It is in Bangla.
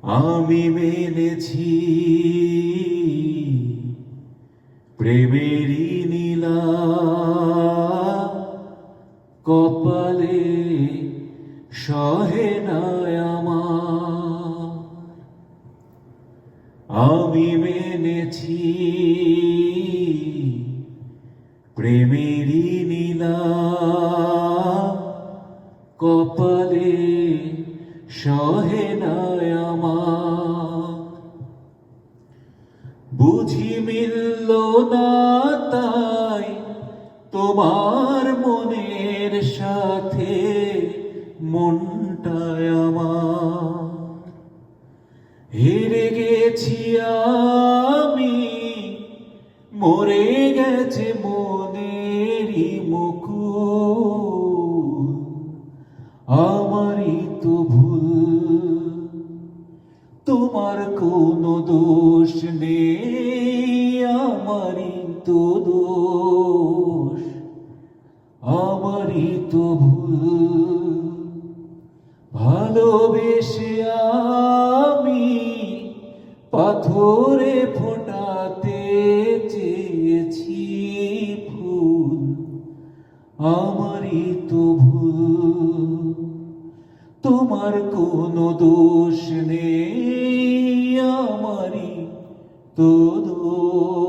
আমি মেনেছি প্রেমেরই নীলা কপালে সহে না আমার। আমি মেনেছি প্রেমেরই নীলা কপালে সহে না আমার। বুঝি মিলল না তাই তোমার মনের সাথে মনটায় আমার। হেরে গেছি আমি, মরে গেছে মনেরই মুকুল। আমারই তো ভুল, তোমার কোনো দোষ নেই, আমারই তো দোষ, আমারই তো ভুল। ভালোবেসে আমি পাথরে ফোটাতে চেয়েছি ফুল, আমারই তো ভুল, তোমার কোনো দোষ নেই, আমারই তো দোষ।